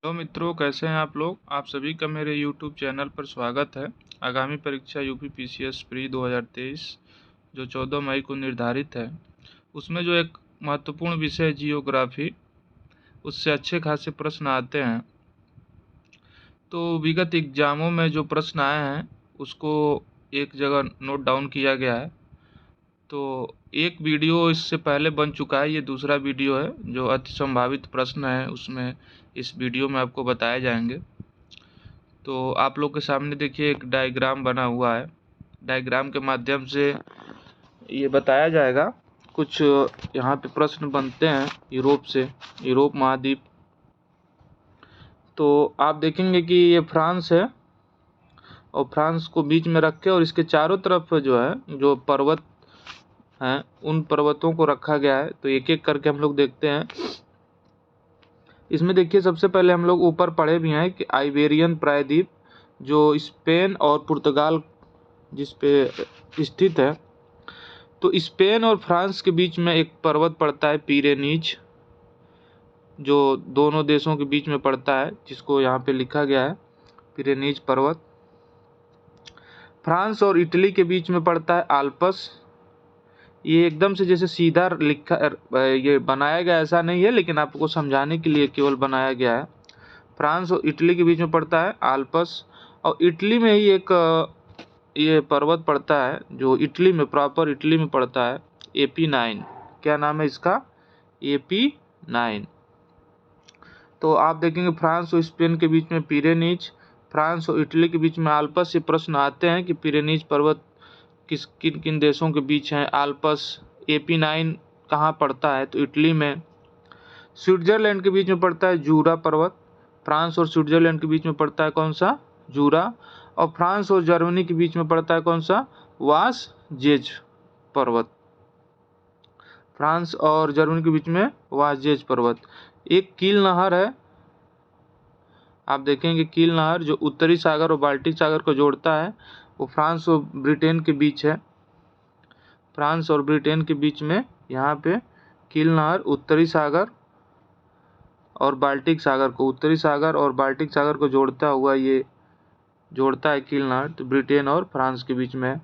Hello मित्रों, कैसे हैं आप लोग। आप सभी का मेरे YouTube चैनल पर स्वागत है। आगामी परीक्षा यूपी पीसीएस प्री 2023 जो 14 मई को निर्धारित है, उसमें जो एक महत्वपूर्ण विषय है जियोग्राफी, उससे अच्छे खासे प्रश्न आते हैं। तो विगत एग्जामों में जो प्रश्न आए हैं उसको एक जगह नोट डाउन किया गया है। तो एक वीडियो इससे पहले बन चुका है, ये दूसरा वीडियो है। जो अति संभावित प्रश्न है उसमें इस वीडियो में आपको बताए जाएंगे। तो आप लोग के सामने देखिए एक डायग्राम बना हुआ है। डायग्राम के माध्यम से ये बताया जाएगा। कुछ यहाँ पे प्रश्न बनते हैं यूरोप से, यूरोप महाद्वीप। तो आप देखेंगे कि ये फ्रांस है और फ्रांस को बीच में रख के और इसके चारों तरफ जो है जो पर्वत हैं उन पर्वतों को रखा गया है। तो एक एक करके हम लोग देखते हैं। इसमें देखिए सबसे पहले हम लोग ऊपर पढ़े भी हैं कि आइबेरियन प्रायद्वीप जो स्पेन और पुर्तगाल जिस पे स्थित है। तो स्पेन और फ्रांस के बीच में एक पर्वत पड़ता है पिरेनीज, जो दोनों देशों के बीच में पड़ता है, जिसको यहाँ पे लिखा गया है पिरेनीज पर्वत। फ्रांस और इटली के बीच में पड़ता है आल्प्स। ये एकदम से जैसे सीधा लिखा ये बनाया गया ऐसा नहीं है, लेकिन आपको समझाने के लिए केवल बनाया गया है। फ्रांस और इटली के बीच में पड़ता है आल्प्स। और इटली में ही एक ये पर्वत पड़ता है जो इटली में, प्रॉपर इटली में पड़ता है, AP9। क्या नाम है इसका? AP9। तो आप देखेंगे फ्रांस और स्पेन के बीच में पिरेनीज, फ्रांस और इटली के बीच में आल्प्स। से प्रश्न आते हैं कि पिरेनीज पर्वत किन किन देशों के बीच है। आल्प्स AP9 कहाँ पड़ता है? तो इटली में। स्विट्जरलैंड के बीच में पड़ता है जूरा पर्वत। फ्रांस और स्विट्जरलैंड के बीच में पड़ता है कौन सा? जूरा। और फ्रांस और जर्मनी के बीच में पड़ता है कौन सा? वासजेज पर्वत। फ्रांस और जर्मनी के बीच में वासजेज पर्वत। एक कील नहर है, आप देखेंगे कील नहर जो उत्तरी सागर और बाल्टिक सागर को जोड़ता है, वो फ्रांस और ब्रिटेन के बीच है। फ्रांस और ब्रिटेन के बीच में यहाँ पे कील नहर उत्तरी सागर और बाल्टिक सागर को, उत्तरी सागर और बाल्टिक सागर को जोड़ता हुआ ये जोड़ता है कील नहर। तो ब्रिटेन और फ्रांस के बीच में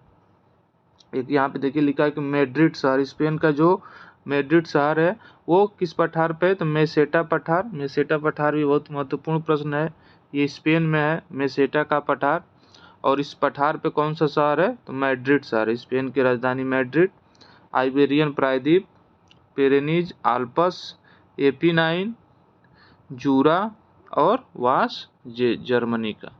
एक यहाँ पे देखिए लिखा है कि मैड्रिड शहर, स्पेन का जो मैड्रिड शहर है वो किस पठार पे? तो मेसेटा पठार। मेसेटा पठार भी बहुत महत्वपूर्ण प्रश्न है। ये स्पेन में है मेसेटा का पठार। और इस पठार पे कौन सा शहर है? तो मैड्रिड शहर है, स्पेन की राजधानी मैड्रिड। आइबेरियन प्रायद्वीप, पिरेनीज, आल्प्स, AP9, जूरा और वास जर्मनी का।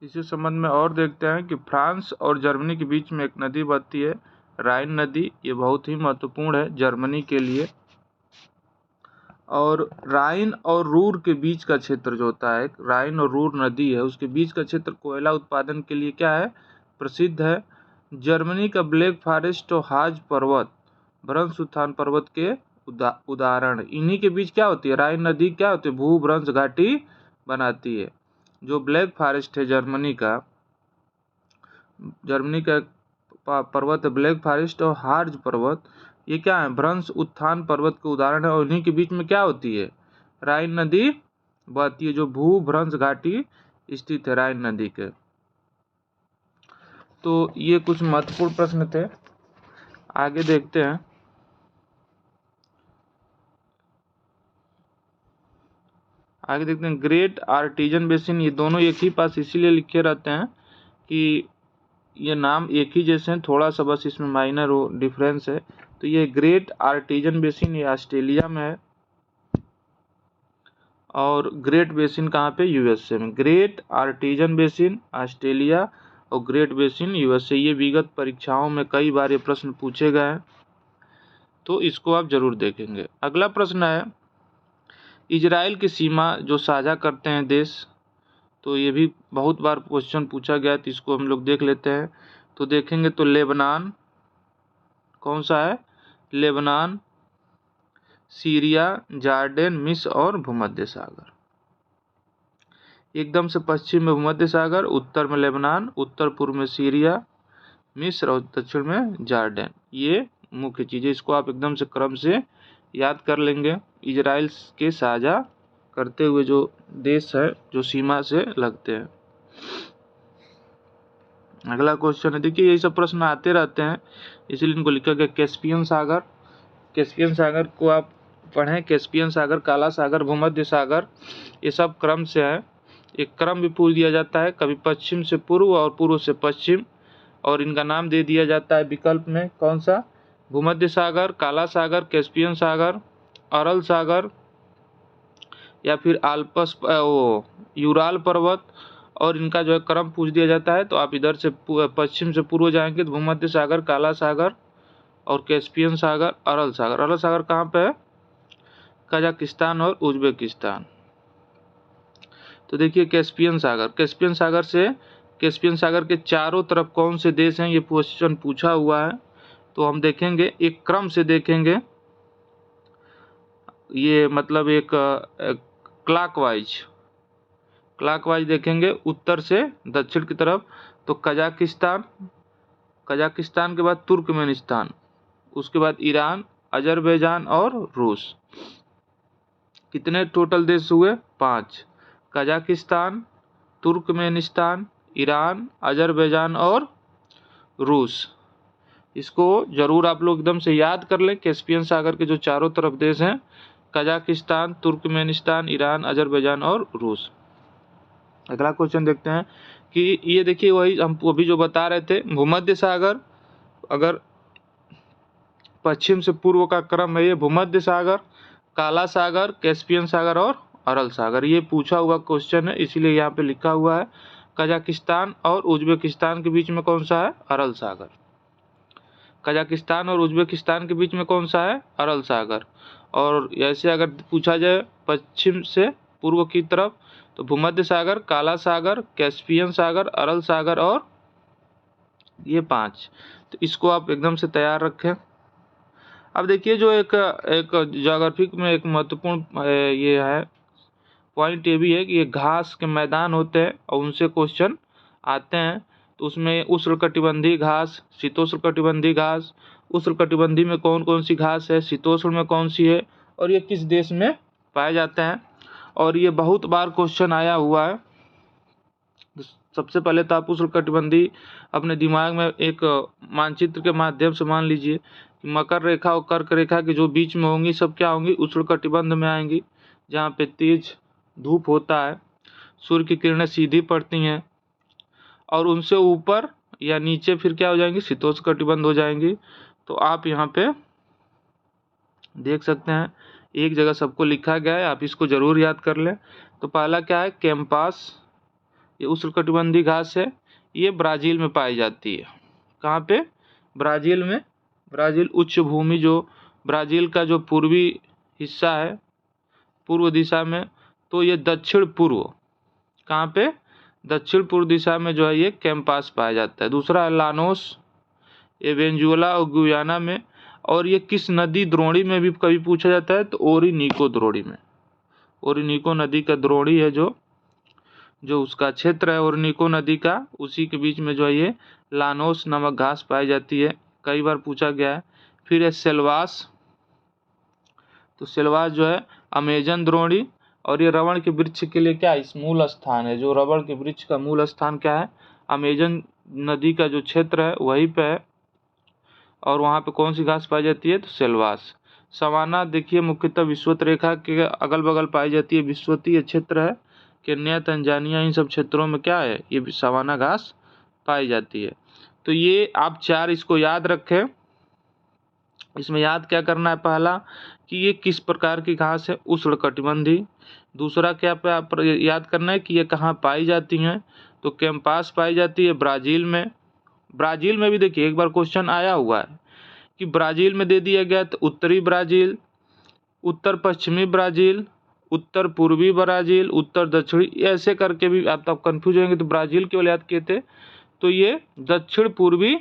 इसी संबंध में और देखते हैं कि फ्रांस और जर्मनी के बीच में एक नदी बहती है, राइन नदी। ये बहुत ही महत्वपूर्ण है जर्मनी के लिए। और राइन और रूर के बीच का क्षेत्र जो होता है, राइन और रूर नदी है, उसके बीच का क्षेत्र कोयला उत्पादन के लिए क्या है? प्रसिद्ध है। जर्मनी का ब्लैक फॉरेस्ट और हाज पर्वत भ्रंश उत्थान पर्वत के उदाहरण। इन्हीं के बीच क्या होती है? राइन नदी क्या होती है? भूभ्रंश घाटी बनाती है। जो ब्लैक फॉरेस्ट है जर्मनी का पर्वत है ब्लैक फॉरेस्ट और हार्ज पर्वत, ये क्या है? भ्रंश उत्थान पर्वत के उदाहरण है। और इन्हीं के बीच में क्या होती है? राइन नदी बहती है, जो भूभ्रंश घाटी स्थित है राइन नदी के। तो ये कुछ महत्वपूर्ण प्रश्न थे। आगे देखते हैं। ग्रेट आर्टिजन बेसिन, ये दोनों एक ही पास इसीलिए लिखे रहते हैं कि ये नाम एक ही जैसे हैं, थोड़ा सा बस इसमें माइनर हो डिफरेंस है। तो ये ग्रेट आर्टिजन बेसिन ये ऑस्ट्रेलिया में है और ग्रेट बेसिन कहाँ पे? USA में। ग्रेट आर्टिजन बेसिन ऑस्ट्रेलिया और ग्रेट बेसिन USA। ये विगत परीक्षाओं में कई बार ये प्रश्न पूछे गए हैं, तो इसको आप जरूर देखेंगे। अगला प्रश्न है इजराइल की सीमा जो साझा करते हैं देश, तो ये भी बहुत बार क्वेश्चन पूछा गया, तो इसको हम लोग देख लेते हैं। तो देखेंगे तो लेबनान कौन सा है? लेबनान, सीरिया, जॉर्डन, मिस्र और भूमध्य सागर। एकदम से पश्चिम में भूमध्य सागर, उत्तर में लेबनान, उत्तर पूर्व में सीरिया, मिस्र और दक्षिण में जॉर्डन। ये मुख्य चीजें, इसको आप एकदम से क्रम से याद कर लेंगे। इजराइल के साझा करते हुए जो देश है जो सीमा से लगते हैं। अगला क्वेश्चन है, देखिए यही सब प्रश्न आते रहते हैं इसलिए इनको लिखा गया कैस्पियन सागर। कैस्पियन सागर को आप पढ़ें, कैस्पियन सागर, काला सागर, भूमध्य सागर, ये सब क्रम से है। एक क्रम भी पूछ दिया जाता है, कभी पश्चिम से पूर्व और पूर्व से पश्चिम, और इनका नाम दे दिया जाता है विकल्प में, कौन सा, भूमध्य सागर, काला सागर, कैस्पियन सागर, अरल सागर, या फिर आल्पस यूराल पर्वत। और इनका जो है क्रम पूछ दिया जाता है, तो आप इधर से पश्चिम से पूर्व जाएंगे तो भूमध्य सागर, काला सागर और कैस्पियन सागर, अरल सागर। अरल सागर कहाँ पे है, कजाकिस्तान और उज्बेकिस्तान। तो देखिए कैस्पियन सागर, कैस्पियन सागर से, कैस्पियन सागर के चारों तरफ कौन से देश हैं, ये क्वेश्चन पूछा हुआ है। तो हम देखेंगे एक क्रम से देखेंगे, ये मतलब एक क्लॉकवाइज देखेंगे उत्तर से दक्षिण की तरफ। तो कजाकिस्तान, कजाकिस्तान के बाद तुर्कमेनिस्तान, उसके बाद ईरान, अजरबैजान और रूस। कितने टोटल देश हुए, 5, कजाकिस्तान, तुर्कमेनिस्तान, ईरान, अजरबैजान और रूस। इसको जरूर आप लोग एकदम से याद कर लें। कैस्पियन सागर के जो चारों तरफ देश हैं, कजाकिस्तान, तुर्कमेनिस्तान, ईरान, अजरबैजान और रूस। अगला क्वेश्चन देखते हैं कि ये देखिए वही हम अभी जो बता रहे थे, भूमध्य सागर, अगर पश्चिम से पूर्व का क्रम है ये भूमध्य सागर, काला सागर, कैस्पियन सागर और अरल सागर। ये पूछा हुआ क्वेश्चन है, इसीलिए यहाँ पे लिखा हुआ है कजाकिस्तान और उज्बेकिस्तान के बीच में कौन सा है, अरल सागर। कजाकिस्तान और उज्बेकिस्तान के बीच में कौन सा है, अरल सागर। और ऐसे अगर पूछा जाए पश्चिम से पूर्व की तरफ, तो भूमध्य सागर, काला सागर, कैस्पियन सागर, अरल सागर और ये 5। तो इसको आप एकदम से तैयार रखें। अब देखिए जो एक ज्योग्राफी में एक महत्वपूर्ण ये है पॉइंट, ये भी है कि ये घास के मैदान होते हैं और उनसे क्वेश्चन आते हैं। तो उसमें उष्णकटिबंधीय घास, शीतोष्णकटिबंधीय घास, उष्णकटिबंधीय में कौन कौन सी घास है, शीतोष्ण में कौन सी है, और ये किस देश में पाए जाते हैं। और ये बहुत बार क्वेश्चन आया हुआ है। सबसे पहले तो आप उष्णकटिबंधीय अपने दिमाग में एक मानचित्र के माध्यम से मान लीजिए कि मकर रेखा और कर्क रेखा के जो बीच में होंगी सब क्या होंगी, उष्णकटिबंध में आएंगी, जहाँ पे तेज धूप होता है, सूर्य की किरणें सीधी पड़ती हैं, और उनसे ऊपर या नीचे फिर क्या हो जाएंगी, शीतोष्णकटिबंध हो जाएंगी। तो आप यहाँ पे देख सकते हैं एक जगह सबको लिखा गया है, आप इसको जरूर याद कर लें। तो पहला क्या है, कैंपास, ये उष्णकटिबंधीय घास है, ये ब्राज़ील में पाई जाती है। कहाँ पे, ब्राज़ील में। ब्राज़ील उच्च भूमि, जो ब्राज़ील का जो पूर्वी हिस्सा है पूर्व दिशा में, तो ये दक्षिण पूर्व, कहाँ पे, दक्षिण पूर्व दिशा में जो है ये कैंपास पाया जाता है। दूसरा है लानोस, ये वेनेजुएला और गुयाना में, और ये किस नदी द्रोणी में भी कभी पूछा जाता है, तो ओरिनीको द्रोणी में। ओरिनीको नदी का द्रोणी है जो उसका क्षेत्र है ओरिनीको नदी का, उसी के बीच में जो है ये लानोस नामक घास पाई जाती है, कई बार पूछा गया है। फिर है सेल्वास, तो सेल्वास जो है अमेजन द्रोणी, और ये रबड़ के वृक्ष के लिए क्या इस मूल स्थान है, जो रबड़ के वृक्ष का मूल स्थान क्या है, अमेजन नदी का जो क्षेत्र है वहीं पे है। और वहाँ पे कौन सी घास पाई जाती है, तो सेल्वास। सवाना देखिए मुख्यतः विषुवत रेखा के अगल बगल पाई जाती है, विषुवतीय क्षेत्र है, केन्या, तंजानिया, इन सब क्षेत्रों में क्या है, ये सवाना घास पाई जाती है। तो ये आप 4 इसको याद रखें। इसमें याद क्या करना है, पहला कि ये किस प्रकार की घास है, उष्णकटिबंधीय। दूसरा क्या पे आप याद करना है कि ये कहाँ पाई जाती हैं, तो कैंपास पाई जाती है ब्राज़ील में। ब्राज़ील में भी देखिए एक बार क्वेश्चन आया हुआ है कि ब्राज़ील में दे दिया गया, तो उत्तरी ब्राज़ील, उत्तर पश्चिमी ब्राज़ील, उत्तर पूर्वी ब्राज़ील, उत्तर दक्षिणी, ऐसे करके भी आप तब कन्फ्यूज होंगे। तो ब्राज़ील केवल याद किए थे, तो ये दक्षिण पूर्वी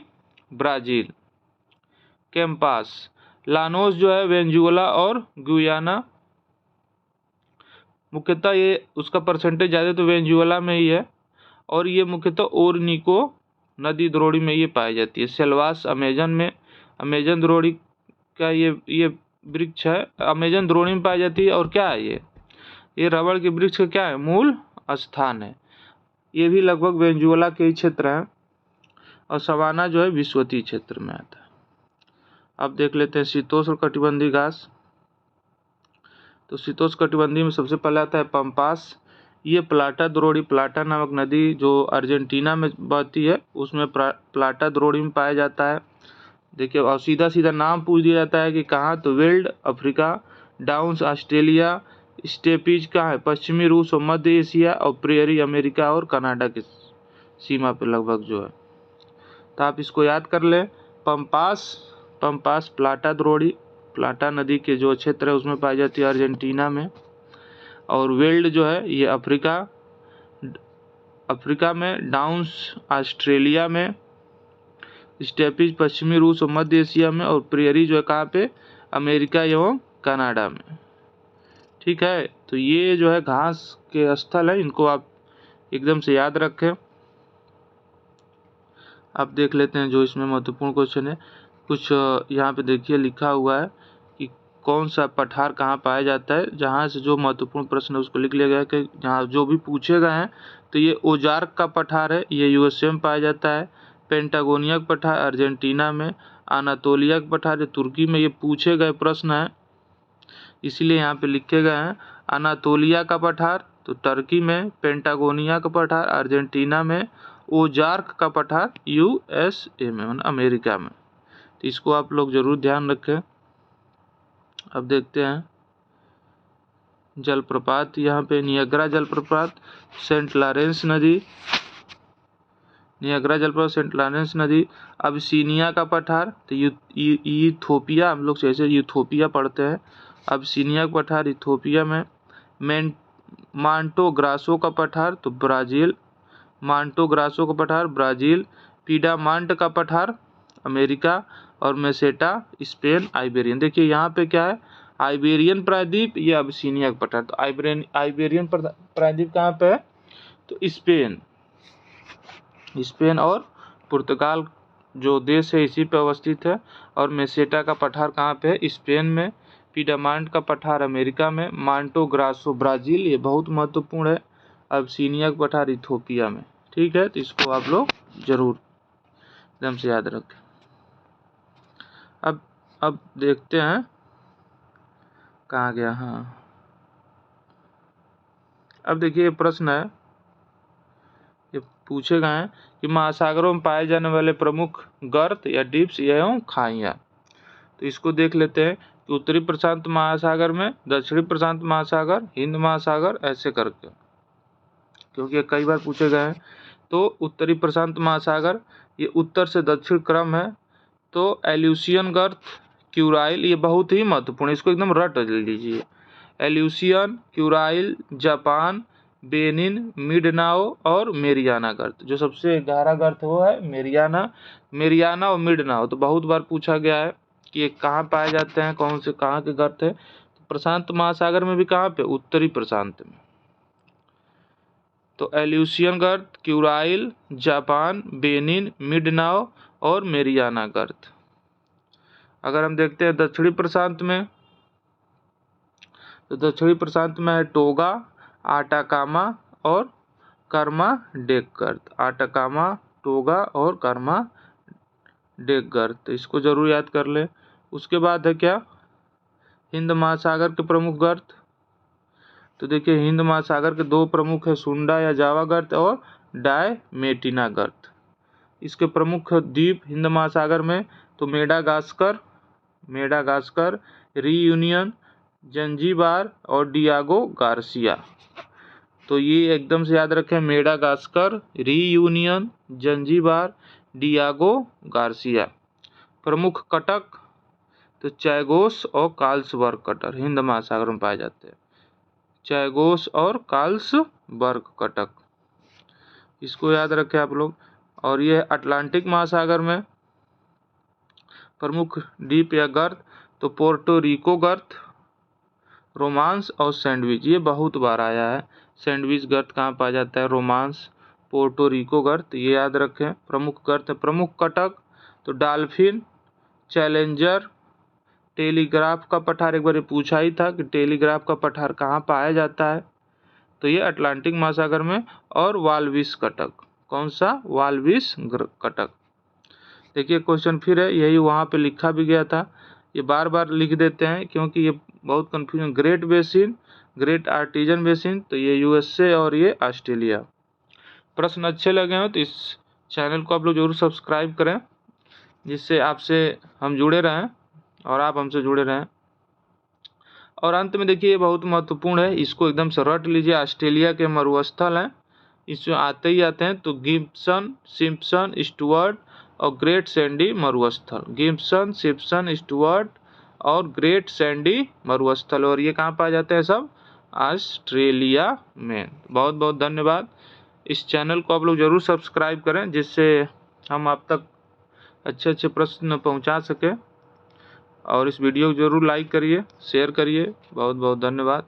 ब्राज़ील, कैंपास। लानोस जो है वेनेजुएला और गुयाना, मुख्यतः ये उसका परसेंटेज ज़्यादा तो वेनेजुएला में ही है, और ये मुख्यतः ओरिनीको नदी द्रोणी में ये पाई जाती है। सेल्वास अमेजन में, अमेजन द्रोणी का ये वृक्ष है, अमेजन द्रोणी में पाई जाती है। और क्या है ये, ये रबड़ के वृक्ष का क्या है, मूल स्थान है। ये भी लगभग वेनेजुएला के ही क्षेत्र है, और सवाना जो है विषुवतीय क्षेत्र में आता है। अब देख लेते हैं शीतोष्ण कटिबंधीय घास। तो शीतोष्ण कटिबंधीय में सबसे पहले आता है पंपास। ये प्लाटा द्रोणी, प्लाटा नामक नदी जो अर्जेंटीना में बहती है उसमें प्लाटा द्रोणी में पाया जाता है। देखिए, और सीधा सीधा नाम पूछ दिया जाता है कि कहाँ, तो veld Africa, downs Australia, steppes कहाँ है, पश्चिमी रूस और मध्य एशिया, और प्रेयरी अमेरिका और कनाडा की सीमा पे लगभग जो है। तो आप इसको याद कर लें। पंपास प्लाटा द्रोणी, प्लाटा नदी के जो क्षेत्र है उसमें पाई जाती है अर्जेंटीना में। और वेल्ड जो है ये अफ्रीका में, डाउन्स ऑस्ट्रेलिया में, स्टेपीज पश्चिमी रूस और मध्य एशिया में, और प्रेयरी जो है कहाँ पे, अमेरिका एवं कनाडा में। ठीक है, तो ये जो है घास के स्थल है, इनको आप एकदम से याद रखें। अब देख लेते हैं जो इसमें महत्वपूर्ण क्वेश्चन है। कुछ यहाँ पे देखिए लिखा हुआ है कि कौन सा पठार कहाँ पाया जाता है। जहाँ से जो महत्वपूर्ण प्रश्न है उसको लिख लिया गया है कि जहाँ जो भी पूछे गए हैं। तो ये ओजार्क का पठार है, ये यूएसए में पाया जाता है। पेंटागोनिया का पठार अर्जेंटीना में। अनातोलिया का पठार तुर्की में। ये पूछे गए प्रश्न है, इसीलिए यहाँ पे लिखे गए हैं। अनातोलिया का पठार तो टर्की में, पेंटागोनिया का पठार अर्जेंटीना में, ओजार्क का पठार यूएसए में, अमेरिका में। तो इसको आप लोग जरूर ध्यान रखें। अब देखते हैं जलप्रपात, यहाँ पे नियाग्रा जलप्रपात, सेंट लॉरेंस नदी, नियाग्रा जलप्रपात, सेंट लॉरेंस नदी। अबिसिनिया का पठार तो यूथोपिया, हम लोग जैसे यूथोपिया पढ़ते हैं, अबिसिनिया का पठार इथोपिया में। मांटो ग्रासो का पठार तो ब्राज़ील, मांटो ग्रासो का पठार ब्राज़ील। पीडामांट का पठार अमेरिका, और मेसेटा स्पेन, आइबेरियन। देखिए यहाँ पे क्या है, आइबेरियन प्रायद्वीप, ये अबिसिनिया का पठार। तो आइबेरियन प्रायद्वीप कहाँ पे है, तो स्पेन और पुर्तगाल जो देश है इसी पे अवस्थित है। और मेसेटा का पठार कहाँ पे है, स्पेन में। पीडामांट का पठार अमेरिका में। मांटो ग्रासो ब्राज़ील, ये बहुत महत्वपूर्ण है। अबिसिनिया का पठार इथोपिया में। ठीक है, तो इसको आप लोग जरूर एकदम से याद रखें। अब देखते हैं कहाँ गया, हाँ। अब देखिए प्रश्न है, ये पूछे गए हैं कि महासागरों में पाए जाने वाले प्रमुख गर्त या डिप्स एवं खाइयाँ। तो इसको देख लेते हैं कि उत्तरी प्रशांत महासागर में, दक्षिणी प्रशांत महासागर, हिंद महासागर, ऐसे करके, क्योंकि कई बार पूछे गए हैं। तो उत्तरी प्रशांत महासागर ये उत्तर से दक्षिण क्रम है। तो एल्यूसियन गर्त, क्यूराइल, ये बहुत ही महत्वपूर्ण, इसको एकदम रट लीजिए। एल्यूसियन, क्यूराइल, जापान, बेनिन, मिडनाओ और मेरियाना गर्त। जो सबसे गहरा गर्त वो है मेरियाना और मिडनाओ। तो बहुत बार पूछा गया है कि ये कहाँ पाए जाते हैं, कौन से कहाँ के गर्त है। तो प्रशांत महासागर में भी कहाँ पे, उत्तरी प्रशांत में। तो एल्यूसियन गर्त, क्यूराइल, जापान, बेनिन, मिडनाओ और मेरियाना गर्त। अगर हम देखते हैं दक्षिणी प्रशांत में, तो दक्षिणी प्रशांत में है टोगा, आटाकामा और कर्मा डेक गर्त। आटाकामा, टोगा और कर्मा डेक गर्त, तो इसको जरूर याद कर ले। उसके बाद है क्या, हिंद महासागर के प्रमुख गर्त। तो देखिए हिंद महासागर के दो प्रमुख है, सुंडा या जावा गर्त और डायमेटिना गर्त। इसके प्रमुख द्वीप हिंद महासागर में, तो मेडागास्कर, रीयूनियन, जंजीबार और डियागो गार्सिया। तो ये एकदम से याद रखें, Madagascar, reunion, Zanzibar, Diego Garcia. प्रमुख कटक तो चैगोस और कार्ल्सबर्ग कटक हिंद महासागर में पाए जाते हैं। चैगोस और कार्ल्सबर्ग कटक, इसको याद रखें आप लोग। और ये अटलांटिक महासागर में प्रमुख द्वीप या गर्त, तो पोर्टो रिको गर्त, रोमांस और सैंडविच, ये बहुत बार आया है। सैंडविच गर्त कहाँ पाया जाता है, रोमांस, पोर्टो रिको गर्त, ये याद रखें। प्रमुख गर्त है, प्रमुख कटक तो डॉल्फिन, चैलेंजर, टेलीग्राफ का पठार एक बार ये पूछा ही था कि टेलीग्राफ का पठार कहाँ पाया जाता है, तो ये अटलांटिक महासागर में। और वाल्विस कटक, कौन सा? वाल्विस कटक। देखिए क्वेश्चन फिर है, यही वहाँ पे लिखा भी गया था, ये बार बार लिख देते हैं क्योंकि ये बहुत confusion. Great basin, great artesian basin, तो ये यूएसए और ये ऑस्ट्रेलिया। प्रश्न अच्छे लगे हो तो इस चैनल को आप लोग जरूर सब्सक्राइब करें, जिससे आपसे हम जुड़े रहें और आप हमसे जुड़े रहें। और अंत में देखिए ये बहुत महत्वपूर्ण है, इसको एकदम से रट लीजिए। ऑस्ट्रेलिया के मरुस्थल हैं, इसमें आते ही आते हैं, तो गिब्सन, सिम्पसन, स्टुअर्ट और ग्रेट सैंडी मरुस्थल। गिब्सन, सिम्पसन, स्टुअर्ट और ग्रेट सैंडी मरुस्थल, और ये कहाँ पाए जाते हैं? सब ऑस्ट्रेलिया में। बहुत बहुत धन्यवाद। इस चैनल को आप लोग जरूर सब्सक्राइब करें, जिससे हम आप तक अच्छे अच्छे प्रश्न पहुंचा सकें। और इस वीडियो को जरूर लाइक करिए, शेयर करिए। बहुत बहुत धन्यवाद।